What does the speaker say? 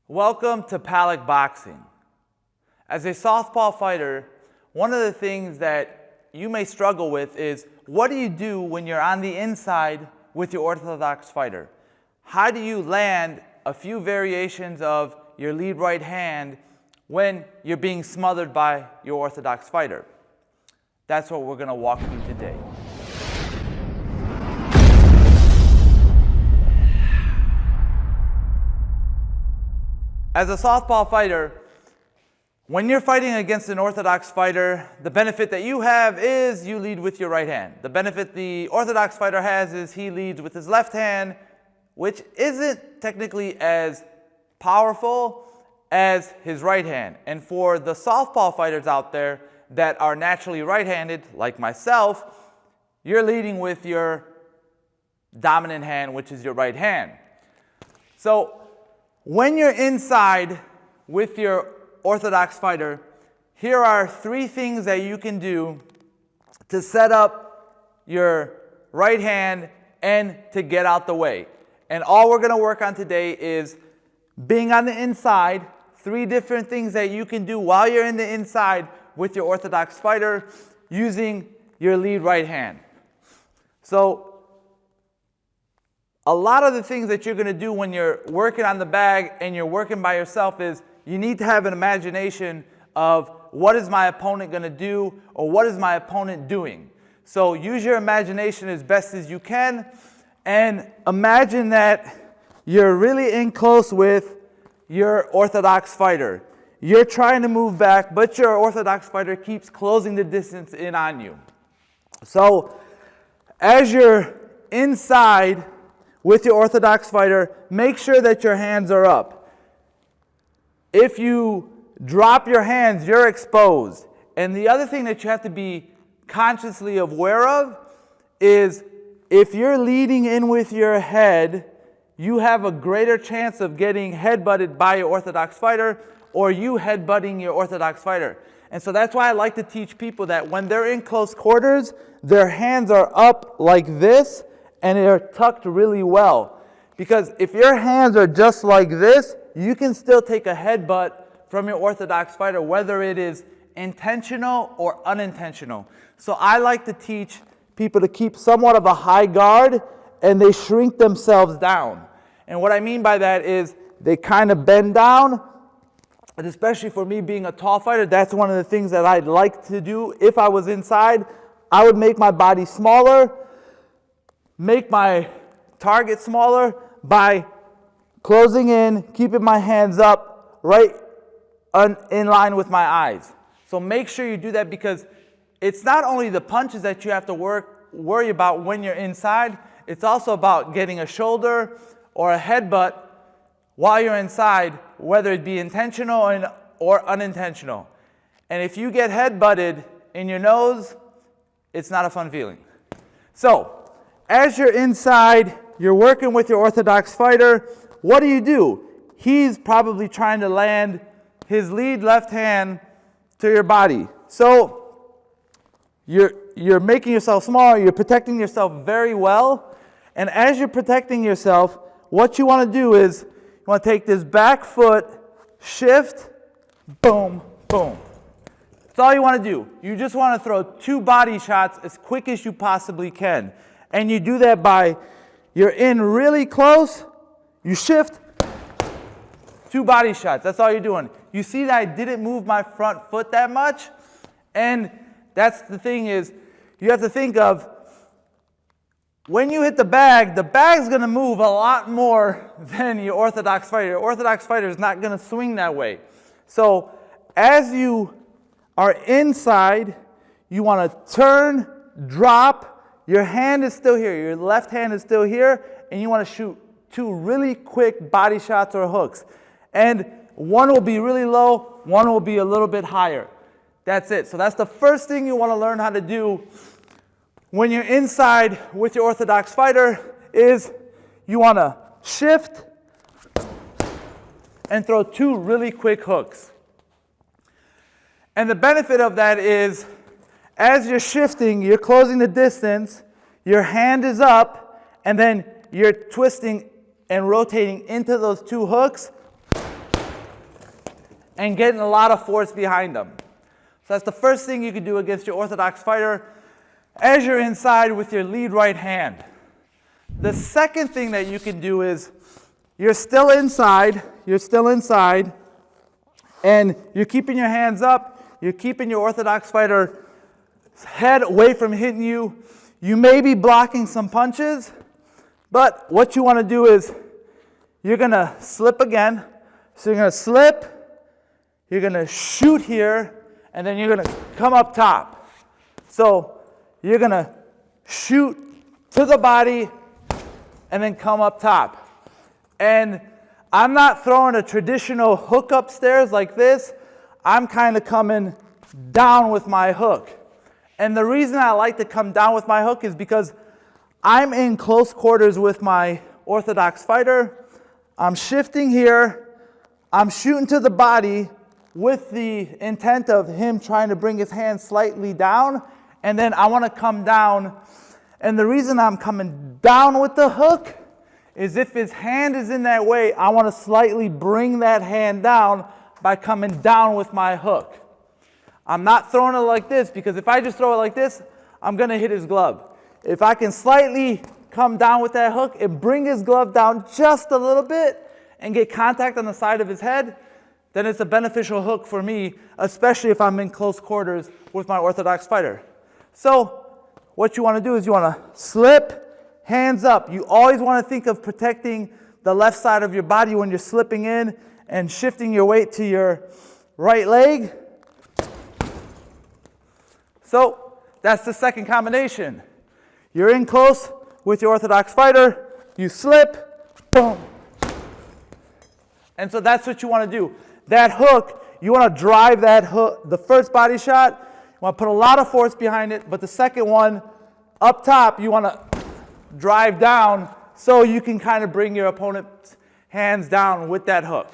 Welcome to PalacBoxing. As a Southpaw fighter, one of the things that you may struggle with is, what do you do when you're on the inside with your orthodox fighter? How do you land a few variations of your lead right hand when you're being smothered by your orthodox fighter? That's what we're going to walk through today. As a Southpaw fighter, when you're fighting against an orthodox fighter, the benefit that you have is you lead with your right hand. The benefit the orthodox fighter has is he leads with his left hand, which isn't technically as powerful as his right hand. And for the Southpaw fighters out there that are naturally right-handed, like myself, you're leading with your dominant hand, which is your right hand. So when you're inside with your orthodox fighter, here are three things that you can do to set up your right hand and to get out the way. And all we're going to work on today is being on the inside, three different things that you can do while you're in the inside with your orthodox fighter using your lead right hand. So a lot of the things that you're going to do when you're working on the bag and you're working by yourself is you need to have an imagination of what is my opponent going to do or what is my opponent doing. So use your imagination as best as you can and imagine that you're really in close with your orthodox fighter. You're trying to move back, but your orthodox fighter keeps closing the distance in on you. So as you're inside with your orthodox fighter, make sure that your hands are up. If you drop your hands, you're exposed. And the other thing that you have to be consciously aware of is if you're leading in with your head, you have a greater chance of getting headbutted by your orthodox fighter or you headbutting your orthodox fighter. And so that's why I like to teach people that when they're in close quarters, their hands are up like this and they're tucked really well. Because if your hands are just like this, you can still take a headbutt from your orthodox fighter, whether it is intentional or unintentional. So I like to teach people to keep somewhat of a high guard and they shrink themselves down. And what I mean by that is they kind of bend down, and especially for me being a tall fighter, that's one of the things that I'd like to do. If I was inside, I would make my body smaller, make my target smaller by closing in, keeping my hands up right in line with my eyes. So make sure you do that because it's not only the punches that you have to worry about when you're inside, it's also about getting a shoulder or a headbutt while you're inside, whether it be intentional or unintentional. And if you get headbutted in your nose, it's not a fun feeling. So as you're inside, you're working with your orthodox fighter, what do? He's probably trying to land his lead left hand to your body. So you're making yourself small, you're protecting yourself very well. And as you're protecting yourself, what you want to do is you want to take this back foot, shift, boom, boom. That's all you want to do. You just want to throw two body shots as quick as you possibly can. And you do that by, you're in really close, you shift, two body shots. That's all you're doing. You see that I didn't move my front foot that much? And that's the thing is, you have to think of, when you hit the bag's going to move a lot more than your orthodox fighter. Your orthodox fighter is not going to swing that way. So as you are inside, you want to turn, drop, your hand is still here, your left hand is still here, and you want to shoot two really quick body shots or hooks. And one will be really low, one will be a little bit higher. That's it. So that's the first thing you want to learn how to do when you're inside with your orthodox fighter is you want to shift and throw two really quick hooks. And the benefit of that is as you're shifting, you're closing the distance, your hand is up, and then you're twisting and rotating into those two hooks, and getting a lot of force behind them. So that's the first thing you can do against your orthodox fighter as you're inside with your lead right hand. The second thing that you can do is you're still inside, and you're keeping your hands up, you're keeping your orthodox fighter's head away from hitting you. You may be blocking some punches, but what you want to do is you're going to slip again. So you're going to slip, you're going to shoot here, and then you're going to come up top. So you're going to shoot to the body and then come up top. And I'm not throwing a traditional hook upstairs like this. I'm kind of coming down with my hook. And the reason I like to come down with my hook is because I'm in close quarters with my orthodox fighter. I'm shifting here. I'm shooting to the body with the intent of him trying to bring his hand slightly down. And then I want to come down. And the reason I'm coming down with the hook is if his hand is in that way, I want to slightly bring that hand down by coming down with my hook. I'm not throwing it like this because if I just throw it like this, I'm going to hit his glove. If I can slightly come down with that hook and bring his glove down just a little bit and get contact on the side of his head, then it's a beneficial hook for me, especially if I'm in close quarters with my orthodox fighter. So what you want to do is you want to slip, hands up. You always want to think of protecting the left side of your body when you're slipping in and shifting your weight to your right leg. So that's the second combination. You're in close with your orthodox fighter, you slip, boom. And so that's what you want to do. That hook, you want to drive that hook, the first body shot, you want to put a lot of force behind it, but the second one, up top, you want to drive down so you can kind of bring your opponent's hands down with that hook.